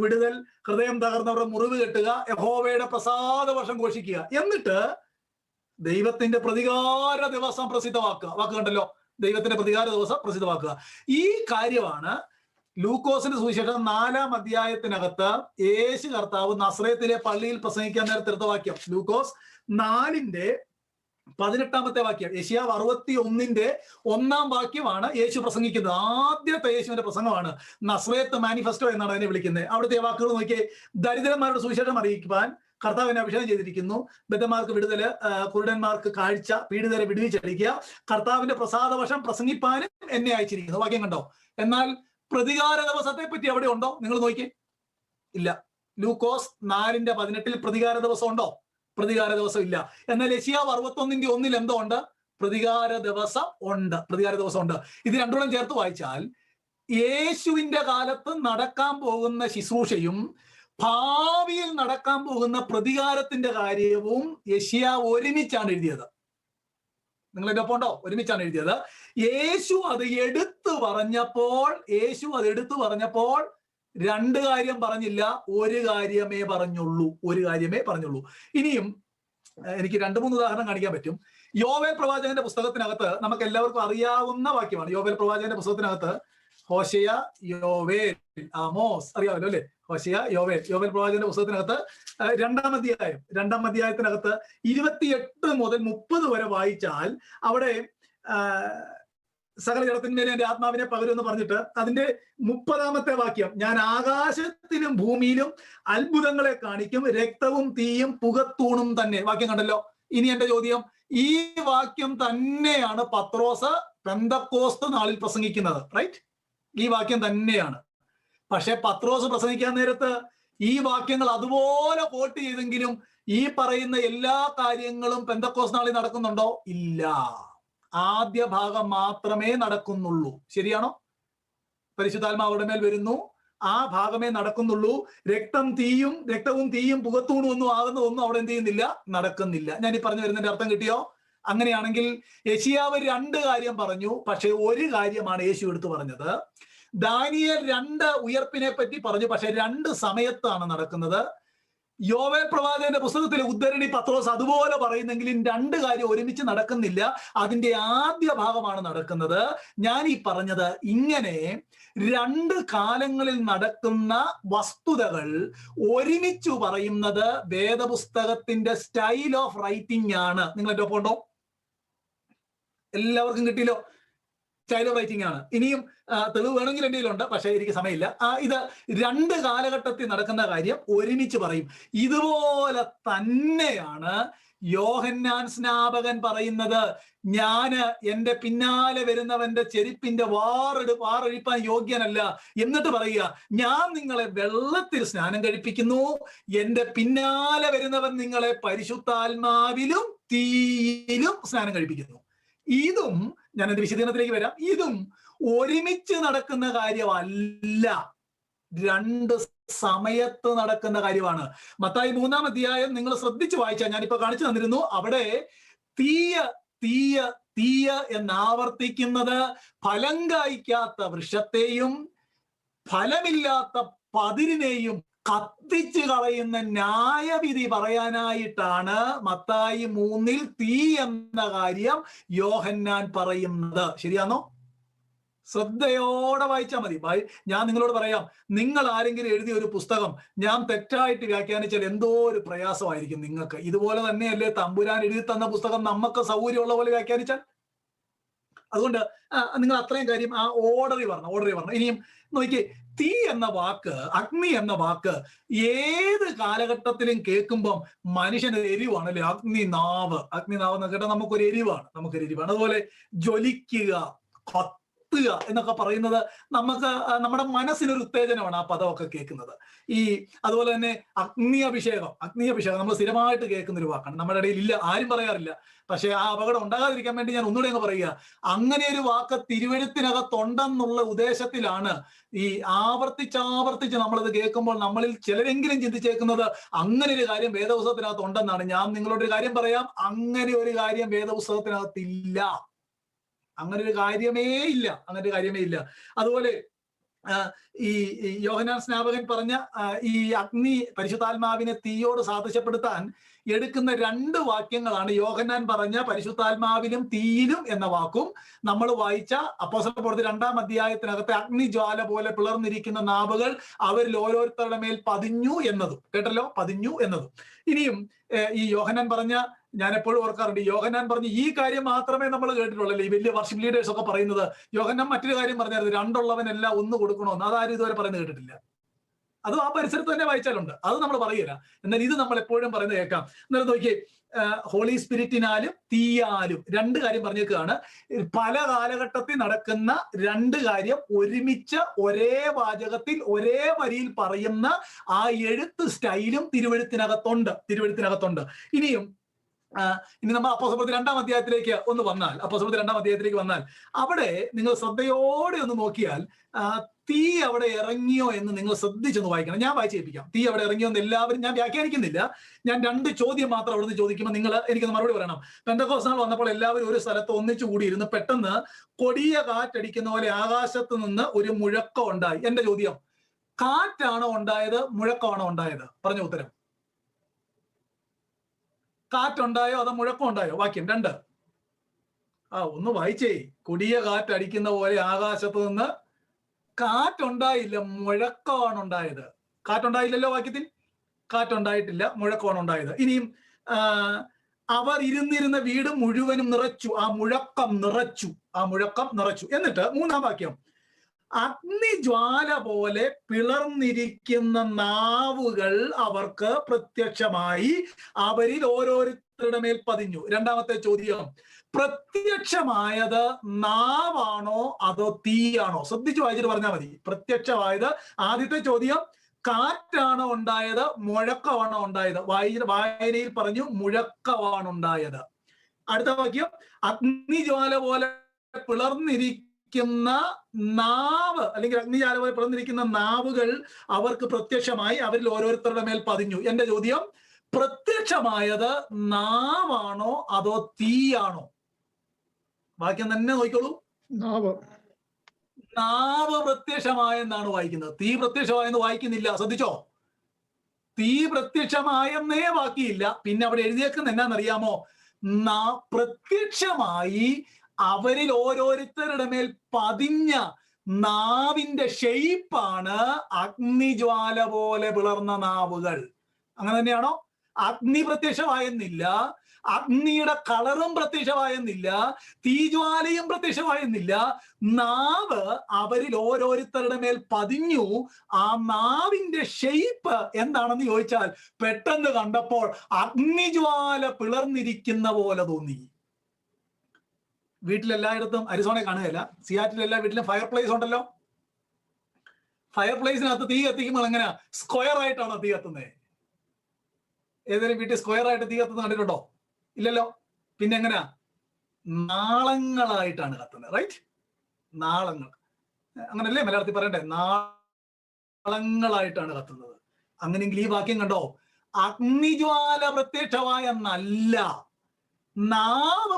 വിടുതൽ, ഹൃദയം തകർന്നവരുടെ മുറിവ് കെട്ടുക, യഹോവയുടെ പ്രസാദ വർഷം ഘോഷിക്കുക, എന്നിട്ട് ദൈവത്തിന്റെ പ്രതികാര ദിവസം പ്രസിദ്ധമാക്കുക. വാക്ക് കണ്ടല്ലോ, ദൈവത്തിന്റെ പ്രതികാര ദിവസം പ്രസിദ്ധമാക്കുക. ഈ കാര്യമാണ് ലൂക്കോസിന്റെ സുവിശേഷം 4-ാം അധ്യായത്തിനകത്ത് യേശു കർത്താവ് നസ്രയത്തിലെ പള്ളിയിൽ പ്രസംഗിക്കാൻ നേരത്തെ വാക്യം. ലൂക്കോസ് 4-ന്റെ-18 വാക്യം. യെശയ്യാ 61-ന്റെ-1-ാം വാക്യമാണ് യേശു പ്രസംഗിക്കുന്നത്. ആദ്യത്തെ യേശുവിന്റെ പ്രസംഗമാണ്. നസ്രയത്ത് മാനിഫെസ്റ്റോ എന്നാണ് അതിനെ വിളിക്കുന്നത്. അവിടുത്തെ വാക്കുകൾ നോക്കിയേ, ദരിദ്രന്മാരുടെ സുവിശേഷം അറിയിക്കുവാൻ കർത്താവിനെ അഭിഷേകം ചെയ്തിരിക്കുന്നു, ബദ്ധന്മാർക്ക് വിടുതല്, കുരുടന്മാർക്ക് കാഴ്ച, പീഡിതരെ വിടുവിച്ചടിക്കുക, കർത്താവിന്റെ പ്രസാദവശം പ്രസംഗിപ്പാനും എന്നെ അയച്ചിരിക്കുന്നു. വാക്യം കണ്ടോ? എന്നാൽ പ്രതികാര ദിവസത്തെ പറ്റി അവിടെ ഉണ്ടോ? നിങ്ങൾ നോക്കിയേ, ഇല്ല. ലൂക്കോസ് 4-ന്റെ-18 പ്രതികാര ദിവസം ഉണ്ടോ? പ്രതികാര ദിവസം ഇല്ല. എന്നാൽ യെശയ്യാ 61-ന്റെ-1 എന്തോ ഉണ്ട്? പ്രതികാര ദിവസം ഉണ്ട്. ഇത് രണ്ടോളം ചേർത്ത് വായിച്ചാൽ യേശുവിന്റെ കാലത്ത് നടക്കാൻ പോകുന്ന ശുശ്രൂഷയും ഭാവിയിൽ നടക്കാൻ പോകുന്ന പ്രതികാരത്തിന്റെ കാര്യവും യെശയ്യാ ഒരുമിച്ചാണ് എഴുതിയത്. നിങ്ങൾ എന്റെ ഒപ്പം ഉണ്ടോ? ഒരുമിച്ചാണ് എഴുതിയത്. യേശു അത് എടുത്തു പറഞ്ഞപ്പോൾ 2 കാര്യം പറഞ്ഞില്ല, 1 കാര്യമേ പറഞ്ഞുള്ളൂ. ഇനിയും എനിക്ക് 2-3 ഉദാഹരണം കാണിക്കാൻ പറ്റും. യോവേൽ പ്രവാചകന്റെ പുസ്തകത്തിനകത്ത് നമുക്ക് എല്ലാവർക്കും അറിയാവുന്ന വാക്യമാണ്. യോവേൽ പ്രവാചകന്റെ പുസ്തകത്തിനകത്ത് ഹോശയ, യോവേൽ, ആമോസ്, അറിയാമല്ലോ അല്ലെ? ഹോശയ, യോവേൽ പ്രവാചകന്റെ പുസ്തകത്തിനകത്ത് 2-ാം അധ്യായത്തിനകത്ത് 28 മുതൽ 30 വരെ വായിച്ചാൽ അവിടെ സകല ജഡത്തിന്മേലെ എന്റെ ആത്മാവിനെ പകരുമെന്ന് പറഞ്ഞിട്ട് അതിന്റെ 30-ാമത്തെ വാക്യം, ഞാൻ ആകാശത്തിലും ഭൂമിയിലും അത്ഭുതങ്ങളെ കാണിക്കും, രക്തവും തീയും പുകത്തൂണും തന്നെ. വാക്യം കണ്ടല്ലോ. ഇനി എന്റെ ചോദ്യം, ഈ വാക്യം തന്നെയാണ് പത്രോസ് പെന്തക്കോസ്ത് നാളിൽ പ്രസംഗിക്കുന്നത്, റൈറ്റ്? ഈ വാക്യം തന്നെയാണ്. പക്ഷെ പത്രോസ് പ്രസംഗിക്കാൻ നേരത്ത് ഈ വാക്യങ്ങൾ അതുപോലെ കോട്ട് ചെയ്തെങ്കിലും ഈ പറയുന്ന എല്ലാ കാര്യങ്ങളും പെന്തക്കോസ്ത് നാളിൽ നടക്കുന്നുണ്ടോ? ഇല്ല. ആദ്യ ഭാഗം മാത്രമേ നടക്കുന്നുള്ളൂ. ശരിയാണോ? പരിശുദ്ധാത്മാവ് മേൽ വരുന്നു, ആ ഭാഗമേ നടക്കുന്നുള്ളൂ. രക്തവും തീയും പുകത്തൂണും ഒന്നും ആകുന്ന ഒന്നും അവിടെ എന്ത് ചെയ്യുന്നില്ല, നടക്കുന്നില്ല. ഞാൻ ഈ പറഞ്ഞു വരുന്നതിന്റെ അർത്ഥം കിട്ടിയോ? അങ്ങനെയാണെങ്കിൽ യെശയ്യാവ് 2 കാര്യം പറഞ്ഞു, പക്ഷെ ഒരു കാര്യമാണ് യേശു എടുത്തു പറഞ്ഞത്. ദാനിയേൽ 2 ഉയർപ്പിനെ പറ്റി പറഞ്ഞു, പക്ഷെ 2 സമയത്താണ് നടക്കുന്നത്. യോവേൽ പ്രവാചകന്റെ പുസ്തകത്തിലെ ഉദ്ധരണി പത്രോസ് അതുപോലെ പറയുന്നെങ്കിലും 2 കാര്യം ഒരുമിച്ച് നടക്കുന്നില്ല. അതിന്റെ ആദ്യ ഭാഗമാണ് നടക്കുന്നത്. ഞാൻ ഈ പറഞ്ഞത് ഇങ്ങനെ 2 കാലങ്ങളിൽ നടക്കുന്ന വസ്തുതകൾ ഒരുമിച്ച് പറയുന്നത് വേദപുസ്തകത്തിന്റെ സ്റ്റൈൽ ഓഫ് റൈറ്റിംഗ് ആണ്. നിങ്ങൾ എന്റെ ഒപ്പം ഉണ്ടോ? എല്ലാവർക്കും കിട്ടിയല്ലോ? സ്റ്റൈൽ ഓഫ് റൈറ്റിംഗ് ആണ്. ഇനിയും തെളിവ് വേണമെങ്കിൽ എൻ്റെ കയ്യിലുണ്ട്, പക്ഷേ എനിക്ക് സമയമില്ല. ഇത് 2 കാലഘട്ടത്തിൽ നടക്കുന്ന കാര്യം ഒരുമിച്ച് പറയും. ഇതുപോലെ തന്നെയാണ് യോഹന്നാൻ സ്നാപകൻ പറയുന്നത്. ഞാന് എന്റെ പിന്നാലെ വരുന്നവന്റെ ചെരുപ്പിന്റെ വാറഴിപ്പാൻ യോഗ്യനല്ല, എന്നിട്ട് പറയുക, ഞാൻ നിങ്ങളെ വെള്ളത്തിൽ സ്നാനം കഴിപ്പിക്കുന്നു, എന്റെ പിന്നാലെ വരുന്നവൻ നിങ്ങളെ പരിശുദ്ധാത്മാവിലും തീയിലും സ്നാനം കഴിപ്പിക്കുന്നു. ഇതും ഞാൻ എന്റെ വിശദീകരണത്തിലേക്ക് വരാം. ഇതും ഒരുമിച്ച് നടക്കുന്ന കാര്യമല്ല, 2 സമയത്ത് നടക്കുന്ന കാര്യമാണ്. മത്തായി 3-ാം അധ്യായം നിങ്ങൾ ശ്രദ്ധിച്ചു വായിച്ചാൽ, ഞാനിപ്പോ കാണിച്ചു തന്നിരുന്നു, അവിടെ തീയ തീയ തീയ എന്നാവർത്തിക്കുന്നത് ഫലം കായ്ക്കാത്ത വൃക്ഷത്തെയും ഫലമില്ലാത്ത പതിരിനെയും കത്തിച്ചു കളയുന്ന ന്യായവിധി പറയാനായിട്ടാണ് മത്തായി 3-ൽ തീ എന്ന കാര്യം യോഹന്നാൻ പറയുന്നത്. ശരിയാണോ? ശ്രദ്ധയോടെ വായിച്ചാൽ മതി. ഞാൻ നിങ്ങളോട് പറയാം, നിങ്ങൾ ആരെങ്കിലും എഴുതിയ ഒരു പുസ്തകം ഞാൻ തെറ്റായിട്ട് വ്യാഖ്യാനിച്ചാൽ എന്തോ ഒരു പ്രയാസമായിരിക്കും നിങ്ങൾക്ക്. ഇതുപോലെ തന്നെയല്ലേ തമ്പുരാൻ എഴുതി തന്ന പുസ്തകം നമുക്ക് സൗകര്യമുള്ള പോലെ വ്യാഖ്യാനിച്ചാൽ? അതുകൊണ്ട് നിങ്ങൾ അത്രയും കാര്യം ആ ഓർഡറിൽ പറഞ്ഞു. ഇനിയും നോക്കി, തീ എന്ന വാക്ക്, അഗ്നി എന്ന വാക്ക് ഏത് കാലഘട്ടത്തിലും കേൾക്കുമ്പം മനുഷ്യന് എരിവാണല്ലേ. അഗ്നിനാവ് എന്ന് കേട്ടാൽ നമുക്കൊരു എരിവാണ്. അതുപോലെ ജ്വലിക്കുക, കത്തുക എന്നൊക്കെ പറയുന്നത് നമുക്ക് നമ്മുടെ മനസ്സിനൊരു ഉത്തേജനമാണ് ആ പദമൊക്കെ കേൾക്കുന്നത്. അതുപോലെ തന്നെ അഗ്നി അഭിഷേകം നമ്മൾ സ്ഥിരമായിട്ട് കേൾക്കുന്ന ഒരു വാക്കാണ്. നമ്മുടെ ഇടയിൽ ഇല്ല, ആരും പറയാറില്ല. പക്ഷെ ആ അപകടം ഉണ്ടാകാതിരിക്കാൻ വേണ്ടി ഞാൻ ഒന്നുകൂടെ അങ്ങ് പറയുക, അങ്ങനെ ഒരു വാക്ക് തിരുവെഴുത്തിനകത്തുണ്ടെന്നുള്ള ഉദ്ദേശത്തിലാണ് ഈ ആവർത്തിച്ച് നമ്മളത് കേൾക്കുമ്പോൾ നമ്മളിൽ ചിലരെങ്കിലും ചിന്തിച്ചേക്കുന്നത് അങ്ങനെ ഒരു കാര്യം വേദപുസ്തകത്തിനകത്ത് ഉണ്ടെന്നാണ്. ഞാൻ നിങ്ങളോടൊരു കാര്യം പറയാം, അങ്ങനെ ഒരു കാര്യം വേദപുസ്തകത്തിനകത്തില്ല. അങ്ങനെ ഒരു കാര്യമേ ഇല്ല. അതുപോലെ ഈ യോഹന്നാൻ സ്നാപകൻ പറഞ്ഞ ഈ അഗ്നി പരിശുദ്ധാത്മാവിനെ തീയോട് സാദൃശ്യപ്പെടുത്താൻ എടുക്കുന്ന 2 വാക്യങ്ങളാണ് യോഹന്നാൻ പറഞ്ഞ പരിശുദ്ധാത്മാവിലും തീയിലും എന്ന വാക്കും നമ്മൾ വായിച്ച അപ്പോസ്തലരുടെ പ്രവൃത്തി 2-ാം അധ്യായത്തിനകത്തെ അഗ്നിജ്വാല പോലെ പിളർന്നിരിക്കുന്ന നാവുകൾ അവരിൽ ഓരോരുത്തരുടെ മേൽ പതിഞ്ഞു എന്നതും. കേട്ടല്ലോ? പതിഞ്ഞു എന്നതും. ഇനിയും ഈ യോഹന്നാൻ പറഞ്ഞ, ഞാൻ എപ്പോഴും ഓർക്കാറുണ്ട്, യോഹന്നാൻ പറഞ്ഞ ഈ കാര്യം മാത്രമേ നമ്മൾ കേട്ടിട്ടുള്ളൂ. ഈ വലിയ വർഷിപ്പ് ലീഡേഴ്സ് ഒക്കെ പറയുന്നത്. യോഹന്നാൻ മറ്റൊരു കാര്യം പറഞ്ഞായിരുന്നു, 2 ഉള്ളവനെല്ലാം 1 കൊടുക്കണമെന്ന്. അതാരും ഇതുവരെ പറയുന്നത് കേട്ടിട്ടില്ല. അത് ആ പരിസരത്ത് തന്നെ വായിച്ചാലുണ്ട്. അത് നമ്മൾ പറയില്ല. എന്നാൽ ഇത് നമ്മൾ എപ്പോഴും പറയുന്നത് കേൾക്കാം. എന്നാലും നോക്കിയേ, ഹോളി സ്പിരിറ്റിനാലും തീയാലും 2 കാര്യം പറഞ്ഞേക്കാണ്. പല കാലഘട്ടത്തിൽ നടക്കുന്ന 2 കാര്യം ഒരുമിച്ച് ഒരേ വാചകത്തിൽ ഒരേ വരിയിൽ പറയുന്ന ആ എഴുത്ത് സ്റ്റൈലും തിരുവെഴുത്തിനകത്തുണ്ട്. ഇനി നമ്മൾ അപ്പോസ്തലരുടെ 2-ാം അധ്യായത്തിലേക്ക് വന്നാൽ അവിടെ നിങ്ങൾ ശ്രദ്ധയോടെ ഒന്ന് നോക്കിയാൽ തീ അവിടെ ഇറങ്ങിയോ എന്ന് നിങ്ങൾ ശ്രദ്ധിച്ചൊന്ന് വായിക്കണം. ഞാൻ വായിച്ചേൽപ്പിക്കാം. തീ അവിടെ ഇറങ്ങിയോ എന്ന് എല്ലാവരും, ഞാൻ വ്യാഖ്യാനിക്കുന്നില്ല, ഞാൻ 2 ചോദ്യം മാത്രം അവിടുന്ന് ചോദിക്കുമ്പോൾ നിങ്ങൾ എനിക്കൊന്ന് മറുപടി പറയണം. പെന്തക്കോസ്ത് നാൾ വന്നപ്പോൾ എല്ലാവരും ഒരു സ്ഥലത്ത് ഒന്നിച്ചു കൂടിയിരുന്ന് പെട്ടെന്ന് കൊടിയ കാറ്റടിക്കുന്ന പോലെ ആകാശത്ത് നിന്ന് ഒരു മുഴക്കം ഉണ്ടായി. എന്റെ ചോദ്യം, കാറ്റാണോ ഉണ്ടായത്, മുഴക്കമാണോ ഉണ്ടായത്? പറഞ്ഞ ഉത്തരം. കാറ്റുണ്ടായോ അതോ മുഴക്കം ഉണ്ടായോ? വാക്യം 2. ഒന്ന് വായിച്ചേ. കൊടിയ കാറ്റടിക്കുന്ന പോലെ ആകാശത്ത് നിന്ന് കാറ്റുണ്ടായില്ല, മുഴക്കമാണ് ഉണ്ടായത്. കാറ്റുണ്ടായില്ലല്ലോ വാക്യത്തിൽ. കാറ്റുണ്ടായിട്ടില്ല, മുഴക്കമാണ് ഉണ്ടായത്. ഇനിയും അവർ ഇരുന്നിരുന്ന വീട് മുഴുവനും നിറച്ചു. ആ മുഴക്കം നിറച്ചു. എന്നിട്ട് 3-ാം വാക്യം, അഗ്നിജ്വാല പോലെ പിളർന്നിരിക്കുന്ന നാവുകൾ അവർക്ക് പ്രത്യക്ഷമായി, അവരിൽ ഓരോരുത്തരുടെ മേൽ പതിഞ്ഞു. 2-ാമത്തെ ചോദ്യം, പ്രത്യക്ഷമായത് നാവാണോ അതോ തീയാണോ? ശ്രദ്ധിച്ചു വായിച്ചിട്ട് പറഞ്ഞാൽ മതി. പ്രത്യക്ഷമായത്, ആദ്യത്തെ ചോദ്യം കാറ്റാണോ ഉണ്ടായത്, മുഴക്കമാണോ ഉണ്ടായത്? വായനയിൽ പറഞ്ഞു മുഴക്കമാണ് ഉണ്ടായത്. അടുത്ത വാക്യം, അഗ്നിജ്വാല പോലെ പിളർന്നിരിക്കുന്ന നാവ്, അല്ലെങ്കിൽ അഗ്നിജ്വാല പോലെ പിളർന്നിരിക്കുന്ന നാവുകൾ അവർക്ക് പ്രത്യക്ഷമായി, അവരിൽ ഓരോരുത്തരുടെ മേൽ പതിഞ്ഞു. എന്റെ ചോദ്യം, പ്രത്യക്ഷമായത് നാവാണോ അതോ തീയാണോ? വാക്യം തന്നെ നോക്കിക്കോളൂ. നാവ് പ്രത്യക്ഷമായെന്നാണ് വായിക്കുന്നത്, തീ പ്രത്യക്ഷമായെന്ന് വായിക്കുന്നില്ല. ശ്രദ്ധിച്ചോ, തീ പ്രത്യക്ഷമായെന്നേ വാക്കിയില്ല. പിന്നെ അവിടെ എഴുതിയേക്കുന്ന എന്നാന്നറിയാമോ? പ്രത്യക്ഷമായി അവരിൽ ഓരോരുത്തരുടെ മേൽ പതിഞ്ഞ നാവിന്റെ ഷെയ്പ്പാണ് അഗ്നിജ്വാല പോലെ പിളർന്ന നാവുകൾ. അങ്ങനെ തന്നെയാണോ? അഗ്നി പ്രത്യക്ഷമായെന്നില്ല, അഗ്നിയുടെ കളറും പ്രത്യക്ഷമായെന്നില്ല, തീജ്വാലയും പ്രത്യക്ഷമായെന്നില്ല. നാവ് അവരിൽ ഓരോരുത്തരുടെ മേൽ പതിഞ്ഞു. ആ നാവിന്റെ ഷെയ്പ്പ് എന്താണെന്ന് ചോദിച്ചാൽ പെട്ടെന്ന് കണ്ടപ്പോൾ അഗ്നിജ്വാല പിളർന്നിരിക്കുന്ന പോലെ തോന്നി. വീട്ടിലെല്ലായിടത്തും അരിസോണയെ കാണുകയല്ല, സിയാറ്റിൽ എല്ലാ വീട്ടിലും ഫയർ പ്ലേസ് ഉണ്ടല്ലോ. ഫയർ പ്ലേസിനകത്ത് തീ കത്തിക്കുമ്പോൾ എങ്ങനെ സ്ക്വയർ ആയിട്ടാണോ തീ കത്തുന്നത്? ഏതെങ്കിലും വീട്ടിൽ സ്ക്വയർ ആയിട്ട് തീ കത്തുന്നത് കണ്ടിട്ടുണ്ടോ? ഇല്ലല്ലോ. പിന്നെ എങ്ങനെയാ? നാളങ്ങളായിട്ടാണ് കത്തുന്നത്. റൈറ്റ്, നാളങ്ങൾ. അങ്ങനല്ലേ മലയാളത്തിൽ പറയണ്ടേ? നാളങ്ങളായിട്ടാണ് കത്തുന്നത്. അങ്ങനെയെങ്കിൽ ഈ വാക്യം കണ്ടോ, അഗ്നിജ്വാല പ്രത്യക്ഷമായ നല്ല നാവ്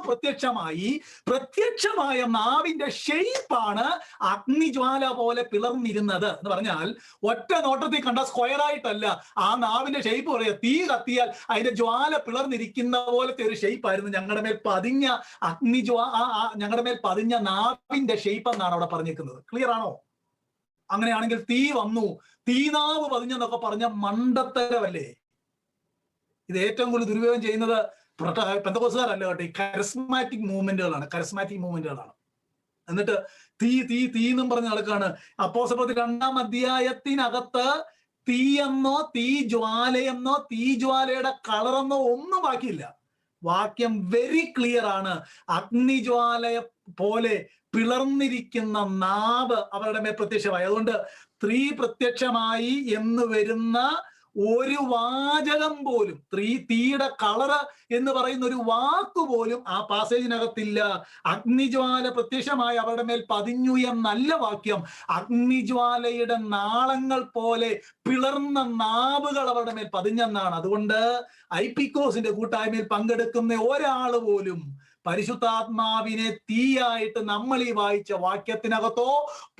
പ്രത്യക്ഷമായ നാവിന്റെ ഷെയ്പ്പാണ് അഗ്നിജ്വാല പോലെ പിളർന്നിരുന്നത് എന്ന് പറഞ്ഞാൽ ഒറ്റ നോട്ടത്തിൽ കണ്ട സ്ക്വയർ ആയിട്ടല്ല, ആ നാവിന്റെ ഷെയ്പ്പ് പറയുക. തീ കത്തിയാൽ അതിന്റെ ജ്വാല പിളർന്നിരിക്കുന്ന പോലത്തെ ഒരു ഷെയ്പ്പായിരുന്നു ഞങ്ങളുടെ മേൽ പതിഞ്ഞ ഞങ്ങളുടെ മേൽ പതിഞ്ഞ നാവിന്റെ ഷെയ്പ്പ് എന്നാണ് അവിടെ പറഞ്ഞിരിക്കുന്നത്. ക്ലിയർ ആണോ? അങ്ങനെയാണെങ്കിൽ തീ വന്നു, തീനാവ് പതിഞ്ഞെന്നൊക്കെ പറഞ്ഞ മണ്ടത്തരമല്ലേ? ഇത് ഏറ്റവും കൂടുതൽ ദുരുപയോഗം ചെയ്യുന്നത് പെന്തക്കോസ്തുകാരല്ല കേട്ടോ, ഈ കരസ്മാറ്റിക് മൂവ്മെന്റുകളാണ്. എന്നിട്ട് തീ തീ തീ എന്നും പറഞ്ഞ് നടക്കാണ്. അപ്പോസ്തലപ്രവൃത്തി 2-ാം അധ്യായത്തിനകത്ത് തീയെന്നോ തീജ്വാലയെന്നോ തീജ്വാലയുടെ കളറെന്നോ ഒന്നും ബാക്കിയില്ല. വാക്യം വെരി ക്ലിയർ ആണ്. അഗ്നിജ്വാലയെ പോലെ പിളർന്നിരിക്കുന്ന നാവ് അവരുടെ മേൽ പ്രത്യക്ഷമായി. അതുകൊണ്ട് സ്ത്രീ പ്രത്യക്ഷമായി എന്ന് വരുന്ന ഒരു വാചകം പോലും, തീയുടെ കളറ് എന്ന് പറയുന്ന ഒരു വാക്കുപോലും ആ പാസേജിനകത്തില്ല. അഗ്നിജ്വാല പ്രത്യക്ഷമായി അവരുടെ മേൽ പതിഞ്ഞു എന്നല്ല വാക്യം. അഗ്നിജ്വാലയുടെ നാളങ്ങൾ പോലെ പിളർന്ന നാവുകൾ അവരുടെ മേൽ പതിഞ്ഞെന്നാണ്. അതുകൊണ്ട് ഐപിക്കോസിന്റെ കൂട്ടായ്മയിൽ പങ്കെടുക്കുന്ന ഒരാൾ പോലും പരിശുദ്ധാത്മാവിനെ തീയായിട്ട് നമ്മൾ ഈ വായിച്ച വാക്യത്തിനകത്തോ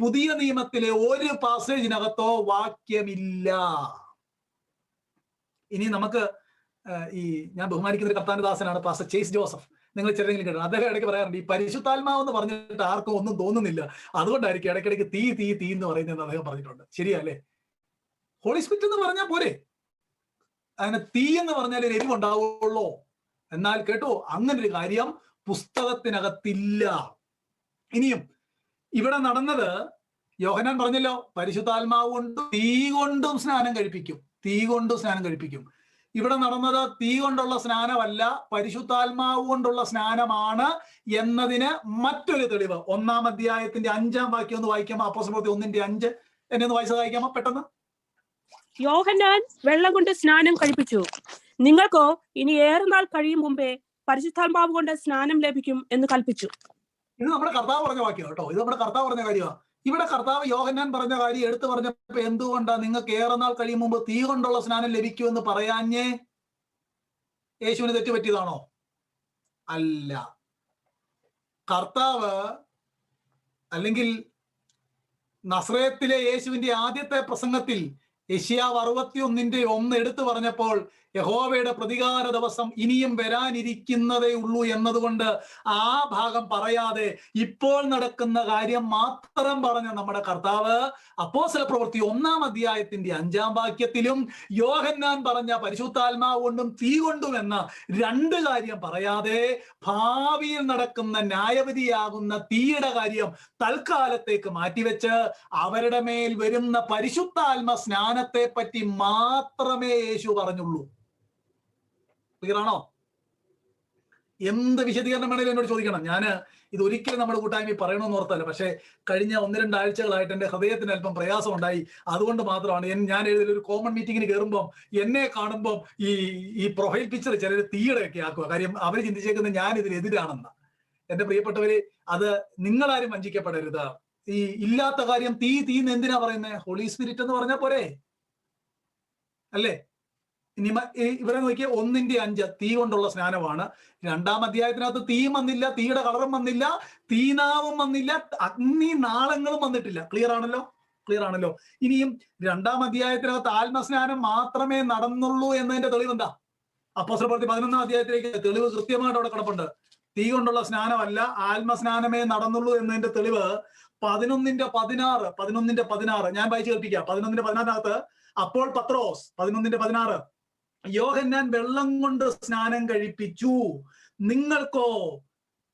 പുതിയ നിയമത്തിലെ ഒരു പാസേജിനകത്തോ വാക്യമില്ല. ഇനി നമുക്ക് ഞാൻ ബഹുമാനിക്കുന്ന ഒരു കർത്താവിന്റെ ദാസനാണ് പാസ്റ്റർ ചേസ് ജോസഫ്. നിങ്ങൾ ചിലരെങ്കിലും കേട്ടോ, അദ്ദേഹം ഇടയ്ക്ക് പറയാറുണ്ട് ഈ പരിശുദ്ധാത്മാവെന്ന് പറഞ്ഞിട്ട് ആർക്കും ഒന്നും തോന്നുന്നില്ല, അതുകൊണ്ടായിരിക്കും ഇടയ്ക്കിടയ്ക്ക് തീ തീ തീ എന്ന് പറയുന്നതെന്ന് അദ്ദേഹം പറഞ്ഞിട്ടുണ്ട്. ശരിയല്ലേ? ഹോളി സ്പിരിറ്റ് എന്ന് പറഞ്ഞാൽ പോരെ, അങ്ങനെ തീ എന്ന് പറഞ്ഞാൽ ഒരു എരിവുണ്ടാവുള്ളൂ. എന്നാൽ കേട്ടോ, അങ്ങനെ ഒരു കാര്യം പുസ്തകത്തിനകത്തില്ല. ഇനിയും ഇവിടെ നടന്നത് യോഹന്നാൻ പറഞ്ഞല്ലോ, പരിശുദ്ധാത്മാവ് കൊണ്ടും തീ കൊണ്ടും സ്നാനം കഴിപ്പിക്കും. ഇവിടെ നടന്നത് തീ കൊണ്ടുള്ള സ്നാനമല്ല, പരിശുദ്ധാത്മാവ് കൊണ്ടുള്ള സ്നാനമാണ് എന്നതിന് മറ്റൊരു തെളിവ് 1-ാം അധ്യായത്തിന്റെ 5-ാം വാക്യം ഒന്ന് വായിക്കാമോ? അപ്പോസ്തലപ്രവൃത്തി 1:5 എന്നെ ഒന്ന് വായിച്ചത് വായിക്കാമോ പെട്ടെന്ന്? യോഹന്നാൻ വെള്ളം കൊണ്ട് സ്നാനം കഴിപ്പിച്ചു, നിങ്ങൾക്കോ ഇനി ഏറെ നാൾ കഴിയും മുമ്പേ പരിശുദ്ധാത്മാവ് കൊണ്ട് സ്നാനം ലഭിക്കും എന്ന് കൽപ്പിച്ചു. ഇത് നമ്മുടെ കർത്താവ് പറഞ്ഞ വാക്യം കേട്ടോ, ഇത് നമ്മുടെ കർത്താവ് പറഞ്ഞ കാര്യമാണ്. ഇവിടെ കർത്താവ് യോഹന്നാൻ പറഞ്ഞ കാര്യം എടുത്തു പറഞ്ഞപ്പോ എന്തുകൊണ്ടാ നിങ്ങൾക്ക് ഏറെ നാൾ കഴിയും മുമ്പ് തീ കൊണ്ടുള്ള സ്നാനം ലഭിക്കുമെന്ന് പറയാഞ്ഞേ? യേശുവിന് തെറ്റുപറ്റിയതാണോ? അല്ല. കർത്താവ് അല്ലെങ്കിൽ നസ്രയത്തിലെ യേശുവിന്റെ ആദ്യത്തെ പ്രസംഗത്തിൽ യെശയ്യാവ് 61:1 എടുത്തു പറഞ്ഞപ്പോൾ യഹോവയുടെ പ്രതികാര ദിവസം ഇനിയും വരാനിരിക്കുന്നതേ ഉള്ളൂ എന്നതുകൊണ്ട് ആ ഭാഗം പറയാതെ ഇപ്പോൾ നടക്കുന്ന കാര്യം മാത്രം പറഞ്ഞ നമ്മുടെ കർത്താവ് അപ്പോസ്തലപ്രവൃത്തി 1-ാം അധ്യായത്തിന്റെ 5-ാം വാക്യത്തിലും യോഹന്നാൻ പറഞ്ഞ പരിശുദ്ധാത്മാവ് കൊണ്ടും തീ കൊണ്ടും എന്ന രണ്ട് കാര്യം പറയാതെ ഭാവിയിൽ നടക്കുന്ന ന്യായവിധിയാകുന്ന തീയുടെ കാര്യം തൽക്കാലത്തേക്ക് മാറ്റിവെച്ച് അവരുടെ മേൽ വരുന്ന പരിശുദ്ധാത്മ സ്നാനത്തെ പറ്റി മാത്രമേ യേശു പറഞ്ഞുള്ളൂ. ക്ലിയറാണോ? എന്ത് വിശദീകരണം വേണമെങ്കിലും എന്നോട് ചോദിക്കണം. ഞാൻ ഇത് ഒരിക്കലും നമ്മുടെ കൂട്ടായ്മ പറയണമെന്ന് ഓർത്തല്ല, പക്ഷെ കഴിഞ്ഞ 1-2 ആഴ്ചകളായിട്ട് എൻ്റെ ഹൃദയത്തിന് അല്പം പ്രയാസം ഉണ്ടായി. അതുകൊണ്ട് മാത്രമാണ് ഞാൻ ഒരു കോമൺ മീറ്റിങ്ങിന് കയറുമ്പോൾ എന്നെ കാണുമ്പോൾ ഈ പ്രൊഫൈൽ പിക്ചർ ചിലർ തീയുടെ ഒക്കെ ആക്കുക. കാര്യം അവർ ചിന്തിച്ചേക്കുന്നത് ഞാൻ ഇതിനെതിരാണെന്ന. എൻ്റെ പ്രിയപ്പെട്ടവര്, അത് നിങ്ങളാരും വഞ്ചിക്കപ്പെടരുത്. ഈ ഇല്ലാത്ത കാര്യം തീ തീന്ന് എന്തിനാ പറയുന്നത്? ഹോളി സ്പിരിറ്റ് എന്ന് പറഞ്ഞാൽ പോരെ, അല്ലേ? ഇവിടെ നോക്കിയ 1:5 തീ കൊണ്ടുള്ള സ്നാനമാണ്. 2-ാം അധ്യായത്തിനകത്ത് തീയും വന്നില്ല, തീയുടെ കളറും വന്നില്ല, തീനാവും വന്നില്ല, അഗ്നി നാളങ്ങളും വന്നിട്ടില്ല. ക്ലിയർ ആണല്ലോ. ഇനിയും 2-ാം അധ്യായത്തിനകത്ത് ആത്മസ്നാനം മാത്രമേ നടന്നുള്ളൂ എന്നതിന്റെ തെളിവ് എന്താ? അപ്പോസ്തലപ്രവൃത്തി 11-ാം അധ്യായത്തിലേക്ക് തെളിവ് കൃത്യമായിട്ട് അവിടെ കിടപ്പുണ്ട്. തീ കൊണ്ടുള്ള സ്നാനമല്ല, ആത്മസ്നാനമേ നടന്നുള്ളൂ എന്നതിന്റെ തെളിവ് 11:16 ഞാൻ വായിച്ചു കേൾപ്പിക്കാം. 11:16 അപ്പോൾ പത്രോസ് 11:16 യോഹന്നാൻ വെള്ളം കൊണ്ട് സ്നാനം കഴിപ്പിച്ചു, നിങ്ങൾക്കോ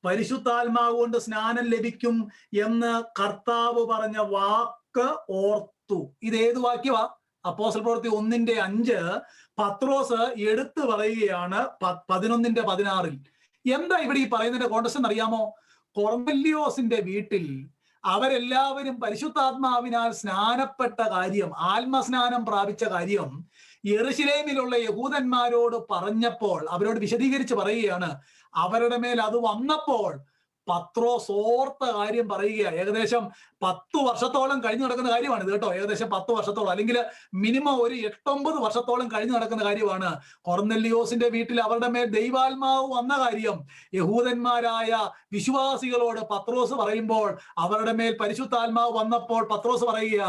പരിശുദ്ധാത്മാവ് കൊണ്ട് സ്നാനം ലഭിക്കും എന്ന് കർത്താവ് പറഞ്ഞ വാക്ക് ഓർത്തു. ഇതേത് വാക്യവാ? അപ്പോസ്തലപ്രവൃത്തി 1:5 പത്രോസ് എടുത്തു പറയുകയാണ് 11:16. എന്താ ഇവിടെ ഈ പറയുന്നതിന്റെ കോണ്ടക്സ്റ്റ് എന്നറിയാമോ? കൊർന്നല്യോസിന്റെ വീട്ടിൽ അവരെല്ലാവരും പരിശുദ്ധാത്മാവിനാൽ സ്നാനപ്പെട്ട കാര്യം, ആത്മസ്നാനം പ്രാപിച്ച കാര്യം യെരുശലേമിലുള്ള യഹൂദന്മാരോട് പറഞ്ഞപ്പോൾ, അവരോട് വിശദീകരിച്ച് പറയുകയാണ്. അവരുടെ മേൽ അത് വന്നപ്പോൾ പത്രോസ് ഓർത്ത കാര്യം പറയുക. ഏകദേശം 10 വർഷത്തോളം കഴിഞ്ഞു നടക്കുന്ന കാര്യമാണ് ഇത് കേട്ടോ. ഏകദേശം 10 വർഷത്തോളം, അല്ലെങ്കിൽ മിനിമം ഒരു 8-9 വർഷത്തോളം കഴിഞ്ഞു നടക്കുന്ന കാര്യമാണ്. കൊർന്നല്യോസിന്റെ വീട്ടിൽ അവരുടെ മേൽ ദൈവാത്മാവ് വന്ന കാര്യം യഹൂദന്മാരായ വിശ്വാസികളോട് പത്രോസ് പറയുമ്പോൾ, അവരുടെ മേൽ പരിശുദ്ധാത്മാവ് വന്നപ്പോൾ പത്രോസ് പറയുക,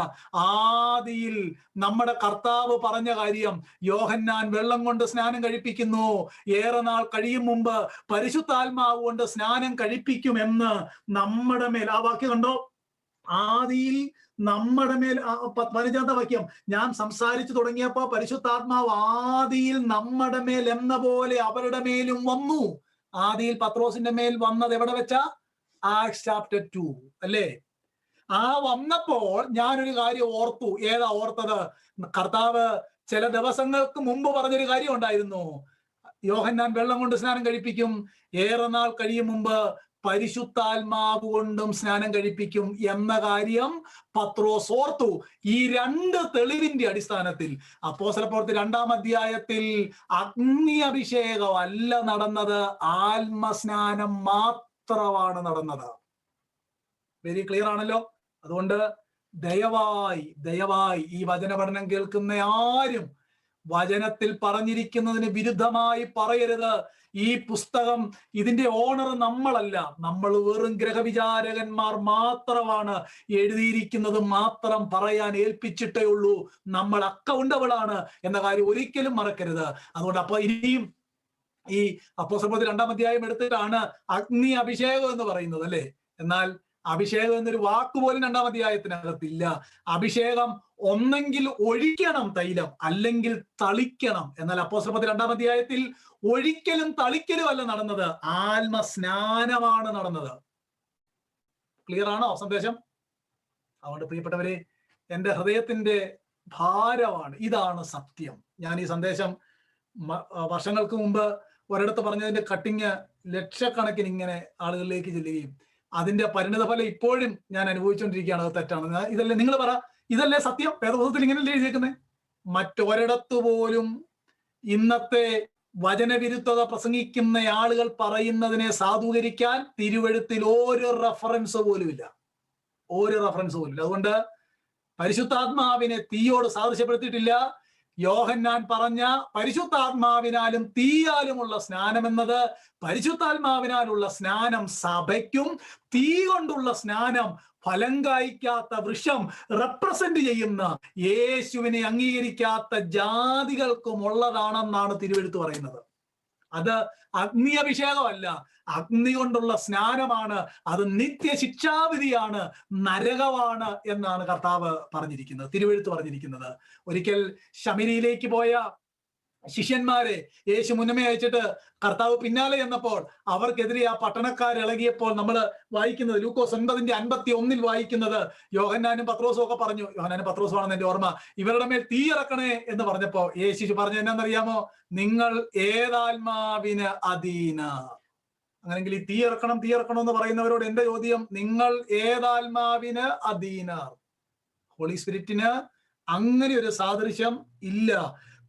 ആദിയിൽ നമ്മുടെ കർത്താവ് പറഞ്ഞ കാര്യം, യോഹന്നാൻ വെള്ളം കൊണ്ട് സ്നാനം കഴിപ്പിക്കുന്നു, ഏറെ നാൾ കഴിയും മുമ്പ് പരിശുദ്ധാത്മാവ് കൊണ്ട് സ്നാനം കഴിപ്പിക്കും എന്ന് നമ്മുടെ മേൽ. ആ വാക്യം കണ്ടോ? ആദിയിൽ നമ്മുടെ മേൽ. 15-ാമത്തെ വാക്യം, ഞാൻ സംസാരിച്ചു തുടങ്ങിയപ്പോ പരിശുദ്ധാത്മാവ് ആദിയിൽ നമ്മുടെ മേൽ എന്ന പോലെ അവരുടെ മേലും വന്നു. ആദിയിൽ പത്രോസിന്റെ മേൽ വന്നത് എവിടെ വെച്ചാ? ആക്ട്സ് ചാപ്റ്റർ 2 അല്ലേ? ആ വന്നപ്പോൾ ഞാനൊരു കാര്യം ഓർത്തു. ഏതാ ഓർത്തത്? കർത്താവ് ചില ദിവസങ്ങൾക്ക് മുമ്പ് പറഞ്ഞൊരു കാര്യം ഉണ്ടായിരുന്നു. യോഹന്നാൻ വെള്ളം കൊണ്ട് സ്നാനം കഴിപ്പിക്കും, ഏറെ നാൾ കഴിയും മുമ്പ് പരിശുദ്ധാത്മാവ് കൊണ്ടും സ്നാനം കഴിപ്പിക്കും എന്ന കാര്യം പത്രോസ് ഓർത്തു. ഈ 2 തെളിവിന്റെ അടിസ്ഥാനത്തിൽ അപ്പോസ്തലപ്രവൃത്തി 2-ാം അധ്യായത്തിൽ അഗ്നി അഭിഷേകം അല്ല നടന്നത്, ആത്മസ്നാനം മാത്രമാണ് നടന്നത്. വെരി ക്ലിയർ ആണല്ലോ. അതുകൊണ്ട് ദയവായി ഈ വചന പഠനം കേൾക്കുന്ന ആരും വചനത്തിൽ പറഞ്ഞിരിക്കുന്നതിന് വിരുദ്ധമായി പറയരുത്. ഈ പുസ്തകം, ഇതിന്റെ ഓണർ നമ്മളല്ല, നമ്മൾ വെറും ഗ്രഹവിചാരകന്മാർ മാത്രമാണ്. എഴുതിയിരിക്കുന്നത് മാത്രം പറയാൻ ഏൽപ്പിച്ചിട്ടേ ഉള്ളൂ. നമ്മൾ അക്കൗണ്ടബിളാണ് എന്ന കാര്യം ഒരിക്കലും മറക്കരുത്. അതുകൊണ്ട് അപ്പൊ ഇനിയും ഈ അപ്പോസ്തലപ്രവൃത്തി 2-ാം അധ്യായം എടുത്തിട്ടാണ് അഗ്നി അഭിഷേകം എന്ന് പറയുന്നത് അല്ലേ? എന്നാൽ അഭിഷേകം എന്നൊരു വാക്ക് പോലും 2-ാം അധ്യായത്തിനകത്തില്ല. അഭിഷേകം ഒന്നെങ്കിൽ ഒഴിക്കണം തൈലം, അല്ലെങ്കിൽ തളിക്കണം. എന്നാൽ അപ്പോസ്തലപ്രവൃത്തി 2-ാം അധ്യായത്തിൽ ഒഴിക്കലും തളിക്കലും അല്ല നടന്നത്, ആത്മസ്നാനമാണ് നടന്നത്. ക്ലിയർ ആണോ സന്ദേശം? അതുകൊണ്ട് പ്രിയപ്പെട്ടവരെ, എൻ്റെ ഹൃദയത്തിന്റെ ഭാരമാണ്, ഇതാണ് സത്യം. ഞാൻ ഈ സന്ദേശം വർഷങ്ങൾക്ക് മുമ്പ് ഒരിടത്ത് പറഞ്ഞതിന്റെ കട്ടിങ് ലക്ഷക്കണക്കിന് ഇങ്ങനെ ആളുകളിലേക്ക് ചെല്ലുകയും അതിന്റെ പരിണിതഫലം ഇപ്പോഴും ഞാൻ അനുഭവിച്ചുകൊണ്ടിരിക്കുകയാണ്. അത് തെറ്റാണ്. ഇതല്ലേ നിങ്ങൾ പറ, ഇതല്ലേ സത്യം? വേദപുസ്തകത്തിൽ ഇങ്ങനെയല്ലേ എഴുതിയേക്കുന്നത്? മറ്റൊരിടത്തു പോലും ഇന്നത്തെ വചനവിരുദ്ധത പ്രസംഗിക്കുന്ന ആളുകൾ പറയുന്നതിനെ സാധൂകരിക്കാൻ തിരുവെഴുത്തിൽ ഒരു റെഫറൻസ് പോലുമില്ല. അതുകൊണ്ട് പരിശുദ്ധാത്മാവിനെ തീയോട് സാദൃശ്യപ്പെടുത്തിയിട്ടില്ല. യോഹന്നാൻ പറഞ്ഞ പരിശുദ്ധാത്മാവിനാലും തീയാലുമുള്ള സ്നാനം എന്നത്, പരിശുദ്ധാത്മാവിനാലുള്ള സ്നാനം സഭയ്ക്കും, തീ കൊണ്ടുള്ള സ്നാനം ഫലം കായ്ക്കാത്ത വൃക്ഷം റെപ്രസെന്റ് ചെയ്യുന്ന യേശുവിനെ അംഗീകരിക്കാത്ത ജാതികൾക്കും ഉള്ളതാണെന്നാണ് തിരുവെഴുത്ത് പറയുന്നത്. അത് അഗ്നി അഭിഷേകമല്ല, അഗ്നി കൊണ്ടുള്ള സ്നാനമാണ്. അത് നിത്യശിക്ഷാവിധിയാണ്, നരകമാണ് എന്നാണ് കർത്താവ് പറഞ്ഞിരിക്കുന്നത്, തിരുവെഴുത്ത് പറഞ്ഞിരിക്കുന്നത്. ഒരിക്കൽ ശമരിയിലേക്ക് പോയ ശിഷ്യന്മാരെ യേശു മുന്നമേ അയച്ചിട്ട് കർത്താവ് പിന്നാലെ എന്നപ്പോൾ അവർക്കെതിരെ ആ പട്ടണക്കാർ ഇളകിയപ്പോൾ നമ്മൾ വായിക്കുന്നത് ലൂക്കോസ് 9:51 വായിക്കുന്നത്, യോഹന്നാനും പത്രോസും ഒക്കെ പറഞ്ഞു, യോഹന്നാനും പത്രോസുമാണെന്ന് എന്റെ ഓർമ്മ, ഇവരുടെ മേൽ തീ ഇറക്കണേ എന്ന് പറഞ്ഞപ്പോ യേശു പറഞ്ഞു എന്നാന്നറിയാമോ? നിങ്ങൾ ഏതാത്മാവിന് അധീന. അങ്ങനെങ്കിൽ ഈ തീ ഇറക്കണം എന്ന് പറയുന്നവരോട് എന്റെ ചോദ്യം, നിങ്ങൾ ഏതാത്മാവിന് അധീനർ? ഹോളി സ്പിരിറ്റിന് അങ്ങനെ ഒരു സാദൃശ്യം ഇല്ല,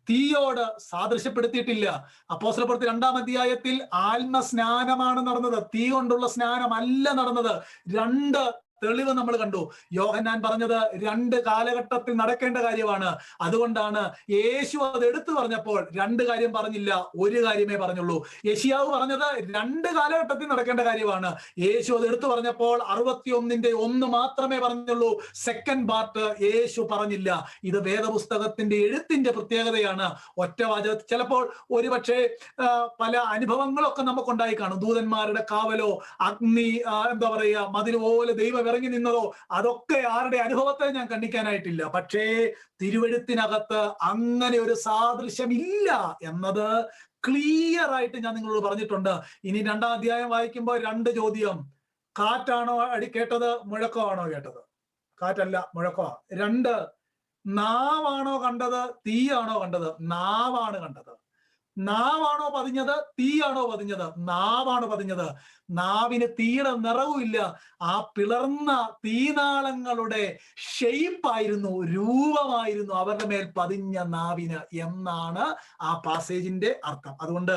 തീയോട് സാദൃശ്യപ്പെടുത്തിയിട്ടില്ല. അപ്പോസ്തലപ്രവൃത്തി 2-ാം അധ്യായത്തിൽ ആത്മസ്നാനമാണ് നടന്നത്, തീ കൊണ്ടുള്ള സ്നാനം അല്ല നടന്നത്. 2 തെളിവ് നമ്മൾ കണ്ടു. യോഹന്നാൻ പറഞ്ഞത് 2 കാലഘട്ടത്തിൽ നടക്കേണ്ട കാര്യമാണ്. അതുകൊണ്ടാണ് യേശു അത് എടുത്തു പറഞ്ഞപ്പോൾ 2 കാര്യം പറഞ്ഞില്ല, 1 കാര്യമേ പറഞ്ഞുള്ളൂ. യെശയ്യാവ് പറഞ്ഞത് 2 കാലഘട്ടത്തിൽ നടക്കേണ്ട കാര്യമാണ്. യേശു അത് എടുത്തു പറഞ്ഞപ്പോൾ 61-ന്റെ 1 മാത്രമേ പറഞ്ഞുള്ളൂ. സെക്കൻഡ് പാർട്ട് യേശു പറഞ്ഞില്ല. ഇത് വേദപുസ്തകത്തിന്റെ എഴുത്തിന്റെ പ്രത്യേകതയാണ്. ഒറ്റ വാചകത്തിൽ ചിലപ്പോൾ ഒരുപക്ഷെ പല അനുഭവങ്ങളൊക്കെ നമുക്കുണ്ടായി കാണും. ദൂതന്മാരുടെ കാവലോ, അഗ്നി എന്താ പറയുക, മതിൽ പോലെ ദൈവം ഇറങ്ങി നിന്നതോ, അതൊക്കെ ആരുടെ അനുഭവത്തെ ഞാൻ ഖണ്ഡിക്കാനായിട്ടില്ല. പക്ഷേ തിരുവെഴുത്തിനകത്ത് അങ്ങനെ ഒരു സാദൃശ്യമില്ല എന്നത് ക്ലിയർ ആയിട്ട് ഞാൻ നിങ്ങളോട് പറഞ്ഞിട്ടുണ്ട്. ഇനി 2-ാം അധ്യായം വായിക്കുമ്പോൾ 2 ചോദ്യം. കാറ്റാണോ കേട്ടത്, മുഴക്കമാണോ കേട്ടത്? കാറ്റല്ല, മുഴക്കമാ. 2, നാവാണോ കണ്ടത്, തീയാണോ കണ്ടത്? നാവാണ് കണ്ടത്. നാവാണോ പതിഞ്ഞത്, തീയാണോ പതിഞ്ഞത്? നാവാണ് പതിഞ്ഞത്. നാവിന് തീയുടെ നിറവുമില്ല. ആ പിളർന്ന തീനാളങ്ങളുടെ ഷെയ്പ്പായിരുന്നു, രൂപമായിരുന്നു അവരുടെ മേൽ പതിഞ്ഞ നാവിന് എന്നാണ് ആ പാസേജിന്റെ അർത്ഥം. അതുകൊണ്ട്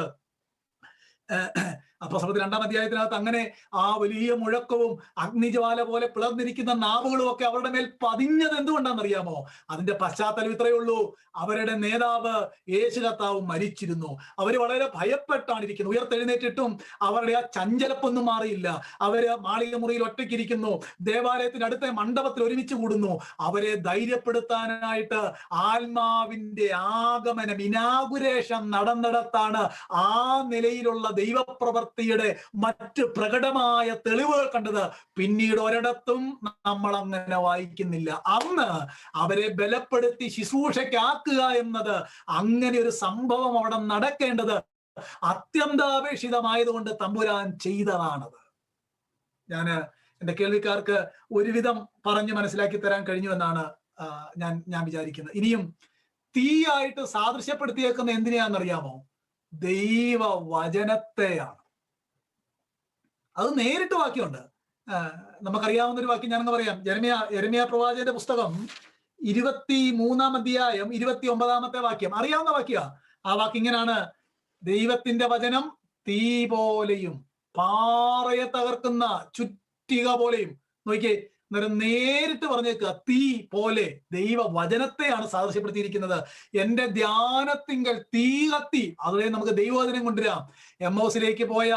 അപ്പോസ്തലർ 2-ാം അധ്യായത്തിനകത്ത് അങ്ങനെ ആ വലിയ മുഴക്കവും അഗ്നിജ്വാല പോലെ പിളർന്നിരിക്കുന്ന നാവുകളും ഒക്കെ അവരുടെ മേൽ പതിഞ്ഞത് എന്തുകൊണ്ടാണെന്നറിയാമോ? അതിന്റെ പശ്ചാത്തലം ഇത്രയേ ഉള്ളൂ. അവരുടെ നേതാവ് യേശു കർത്താവ് മരിച്ചിരുന്നു. അവര് വളരെ ഭയപ്പെട്ടാണ് ഇരിക്കുന്നത്. ഉയർത്തെഴുന്നേറ്റിട്ടും അവരുടെ ആ ചഞ്ചലപ്പൊന്നും മാറിയില്ല. അവര് മാളിക മുറിയിൽ ഒറ്റയ്ക്കിരിക്കുന്നു. ദേവാലയത്തിന്റെ അടുത്ത മണ്ഡപത്തിൽ ഒരുമിച്ച് കൂടുന്നു. അവരെ ധൈര്യപ്പെടുത്താനായിട്ട് ആത്മാവിന്റെ ആഗമനം, ഇനാഗുരേഷൻ നടന്നിടത്താണ് ആ നിലയിലുള്ള ദൈവപ്രവൃത്തിയുടെ മറ്റ് പ്രകടമായ തെളിവുകൾ കണ്ടത്. പിന്നീട് ഒരിടത്തും നമ്മൾ അങ്ങനെ വായിക്കുന്നില്ല. അന്ന് അവരെ ബലപ്പെടുത്തി ശുശ്രൂഷയ്ക്കാക്കുക എന്നത്, അങ്ങനെ ഒരു സംഭവം അവിടെ നടക്കേണ്ടത് അത്യന്താപേക്ഷിതമായതുകൊണ്ട് തമ്പുരാൻ ചെയ്തതാണത്. എന്റെ കേൾവിക്കാർക്ക് ഒരുവിധം പറഞ്ഞ് മനസ്സിലാക്കി തരാൻ കഴിഞ്ഞു എന്നാണ് ഞാൻ വിചാരിക്കുന്നത്. ഇനിയും തീയായിട്ട് സാദൃശ്യപ്പെടുത്തിയേക്കുന്ന എന്തിനെയാണെന്നറിയാമോ? ദൈവവചനത്തെയാണ്. അത് നേരിട്ട് വാക്യമുണ്ട്. നമുക്കറിയാവുന്ന ഒരു വാക്യം ഞാനങ്ങ് പറയാം. യെരമ്യാ പ്രവാചകന്റെ പുസ്തകം 23-ാം അധ്യായം 29-ാമത്തെ വാക്യം അറിയാവുന്ന വാക്യ. ആ വാക്യം ഇങ്ങനാണ്: ദൈവത്തിന്റെ വചനം തീ പോലെയും പാറയെ തകർക്കുന്ന ചുറ്റിക പോലെയും. നോക്കിയേ, നേരിട്ട് പറഞ്ഞേക്കുക, തീ പോലെ. ദൈവവചനത്തെയാണ് സാദൃശ്യപ്പെടുത്തിയിരിക്കുന്നത്. എന്റെ ധ്യാനത്തിങ്കൽ തീ കത്തി. അതുവരെ നമുക്ക് ദൈവവചനം കൊണ്ടുവരാം. എമ്മോസിലേക്ക് പോയ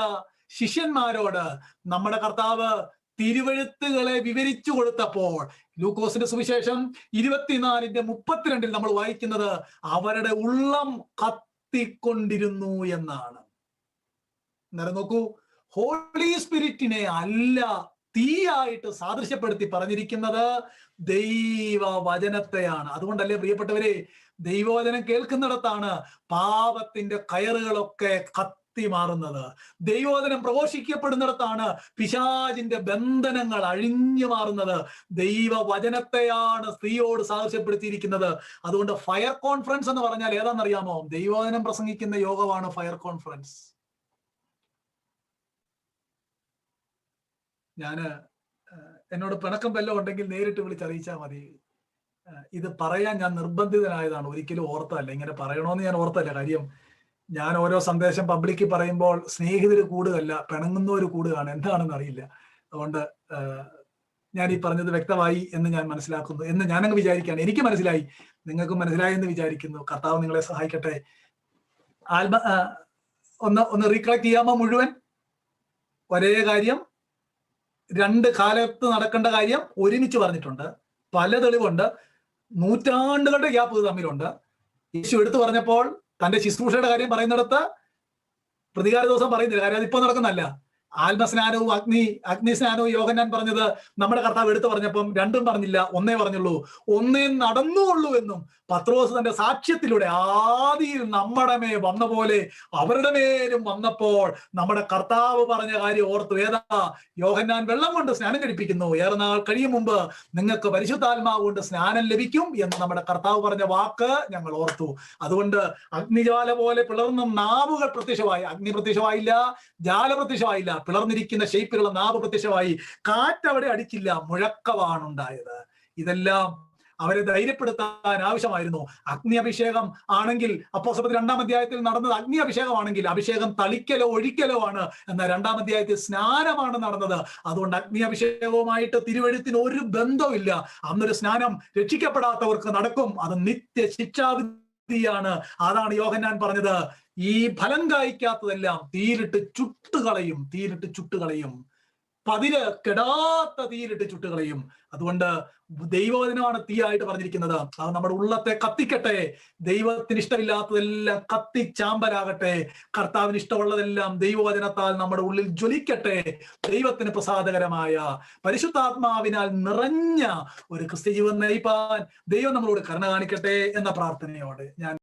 ശിഷ്യന്മാരോട് നമ്മുടെ കർത്താവ് തിരുവെഴുത്തുകളെ വിവരിച്ചു കൊടുത്തപ്പോൾ ലൂക്കോസിന്റെ സുവിശേഷം 24:32 നമ്മൾ വായിക്കുന്നത് അവരുടെ ഉള്ളം കത്തിക്കൊണ്ടിരുന്നു എന്നാണ്. അന്നേരം നോക്കൂ, ഹോളി സ്പിരിറ്റിനെ അല്ല തീയായിട്ട് സാദൃശ്യപ്പെടുത്തി പറഞ്ഞിരിക്കുന്നത് ദൈവവചനത്തെയാണ്. അതുകൊണ്ടല്ലേ പ്രിയപ്പെട്ടവരെ, ദൈവവചനം കേൾക്കുന്നിടത്താണ് പാപത്തിന്റെ കയറുകളൊക്കെ കത്തി മാറുന്നത്. ദൈവവചനം പ്രഘോഷിക്കപ്പെടുന്നിടത്താണ് പിശാചിന്റെ ബന്ധനങ്ങൾ അഴിഞ്ഞു മാറുന്നത്. ദൈവവചനത്തെയാണ് സ്ത്രീയോട് സാദൃശ്യപ്പെടുത്തിയിരിക്കുന്നത്. അതുകൊണ്ട് ഫയർ കോൺഫറൻസ് എന്ന് പറഞ്ഞാൽ ഏതാണെന്നറിയാമോ? ദൈവവചനം പ്രസംഗിക്കുന്ന യോഗമാണ് ഫയർ കോൺഫറൻസ്. എന്നോട് പിണക്കം വല്ലതും ഉണ്ടെങ്കിൽ നേരിട്ട് വിളിച്ചറിയിച്ചാൽ മതി. ഇത് പറയാൻ ഞാൻ നിർബന്ധിതനായതാണ്, ഒരിക്കലും ഓർത്തല്ല. ഇങ്ങനെ പറയണമെന്ന് ഞാൻ ഓർത്തല്ല. കാര്യം, ഞാൻ ഓരോ സന്ദേശം പബ്ലിക്ക് പറയുമ്പോൾ സ്നേഹിതര് കൂടുകയല്ല, പിണങ്ങുന്നവർ കൂടുകയാണ്. എന്താണെന്ന് അറിയില്ല. അതുകൊണ്ട് ഞാൻ ഈ പറഞ്ഞത് വ്യക്തമായി എന്ന് ഞാൻ മനസ്സിലാക്കുന്നു, എന്ന് ഞാനങ്ങ് വിചാരിക്കുകയാണ്. എനിക്ക് മനസ്സിലായി, നിങ്ങൾക്കും മനസ്സിലായി എന്ന് വിചാരിക്കുന്നു. കർത്താവ് നിങ്ങളെ സഹായിക്കട്ടെ. ഒന്ന് റീകളക്ട് ചെയ്യാമോ മുഴുവൻ? ഒരേ കാര്യം 2 കാലത്ത് നടക്കേണ്ട കാര്യം ഒരുമിച്ച് പറഞ്ഞിട്ടുണ്ട്. പല തെളിവുണ്ട്. നൂറ്റാണ്ടുകളുടെ ഗ്യാപ്പ് തമ്മിലുണ്ട്. യേശു എടുത്തു പറഞ്ഞപ്പോൾ തന്റെ ശുശ്രൂഷയുടെ കാര്യം പറയുന്നിടത്ത് പ്രതികാര ദിവസം പറയുന്നില്ല. കാര്യം അതിപ്പോ നടക്കുന്നല്ല. ആത്മസ്നാനവും അഗ്നിസ്നാനവും യോഹന്നാൻ പറഞ്ഞത് നമ്മുടെ കർത്താവ് എടുത്തു പറഞ്ഞപ്പം 2ഉം പറഞ്ഞില്ല, 1 പറഞ്ഞുള്ളൂ. 1 നടന്നുള്ളൂ എന്നും പത്രോസ് തന്റെ സാക്ഷ്യത്തിലൂടെ ആദിയിൽ നമ്മുടെ മേൽ വന്ന പോലെ അവരുടെ മേലും വന്നപ്പോൾ നമ്മുടെ കർത്താവ് പറഞ്ഞ കാര്യം ഓർത്തു. ഏതാ? യോഹന്നാൻ വെള്ളം കൊണ്ട് സ്നാനം കഴിപ്പിക്കുന്നു, ഏറെ നാൾ കഴിയും മുമ്പ് നിങ്ങൾക്ക് പരിശുദ്ധാത്മാവ് കൊണ്ട് സ്നാനം ലഭിക്കും എന്ന് നമ്മുടെ കർത്താവ് പറഞ്ഞ വാക്ക് ഞങ്ങൾ ഓർത്തു. അതുകൊണ്ട് അഗ്നിജ്വാല പോലെ പിളർന്ന നാവുകൾ പ്രത്യക്ഷമായി. അഗ്നി പ്രത്യക്ഷമായില്ല, ജാല പ്രത്യക്ഷമായില്ല, പിളർന്നിരിക്കുന്ന ഷേപ്പിലുള്ള നാവ് പ്രത്യക്ഷമായി. കാറ്റ് അവിടെ അടിച്ചില്ല, മുഴക്കമാണ് ഉണ്ടായത്. ഇതെല്ലാം അവരെ ധൈര്യപ്പെടുത്താൻ ആവശ്യമായിരുന്നു. അഗ്നി അഭിഷേകം ആണെങ്കിൽ, അപ്പോസ്തലർ 2-ാം അധ്യായത്തിൽ നടന്നത് അഗ്നി അഭിഷേകമാണെങ്കിൽ, അഭിഷേകം തളിക്കലോ ഒഴിക്കലോ ആണ്. എന്നാൽ 2-ാം അധ്യായത്തിൽ സ്നാനമാണ് നടന്നത്. അതുകൊണ്ട് അഗ്നി അഭിഷേകവുമായിട്ട് തിരുവെഴുത്തിന് ഒരു ബന്ധവുമില്ല. അന്നൊരു സ്നാനം രക്ഷിക്കപ്പെടാത്തവർക്ക് നടക്കും. അത് നിത്യ ശിക്ഷാവിധിയാണ്. അതാണ് യോഹന്നാൻ പറഞ്ഞത്, ഈ ഫലം കായ്ക്കാത്തതെല്ലാം തീയിലിട്ട് ചുട്ടുകളയും, തീയിലിട്ട് ചുട്ടുകളയും, പതിര് കെടാത്ത തീയിലിട്ട് ചുട്ടുകളയും. അതുകൊണ്ട് ദൈവവചനമാണ് തീയായിട്ട് പറഞ്ഞിരിക്കുന്നത്. അത് നമ്മുടെ ഉള്ളത്തെ കത്തിക്കട്ടെ. ദൈവത്തിന് ഇഷ്ടമില്ലാത്തതെല്ലാം കത്തിച്ചാമ്പലാകട്ടെ. കർത്താവിന് ഇഷ്ടമുള്ളതെല്ലാം ദൈവവചനത്താൽ നമ്മുടെ ഉള്ളിൽ ജ്വലിക്കട്ടെ. ദൈവത്തിന് പ്രസാദകരമായ പരിശുദ്ധാത്മാവിനാൽ നിറഞ്ഞ ഒരു ക്രിസ്ത്യ ജീവൻ നയിപ്പാൻ ദൈവം നമ്മളോട് കരുണ കാണിക്കട്ടെ എന്ന പ്രാർത്ഥനയോടെ ഞാൻ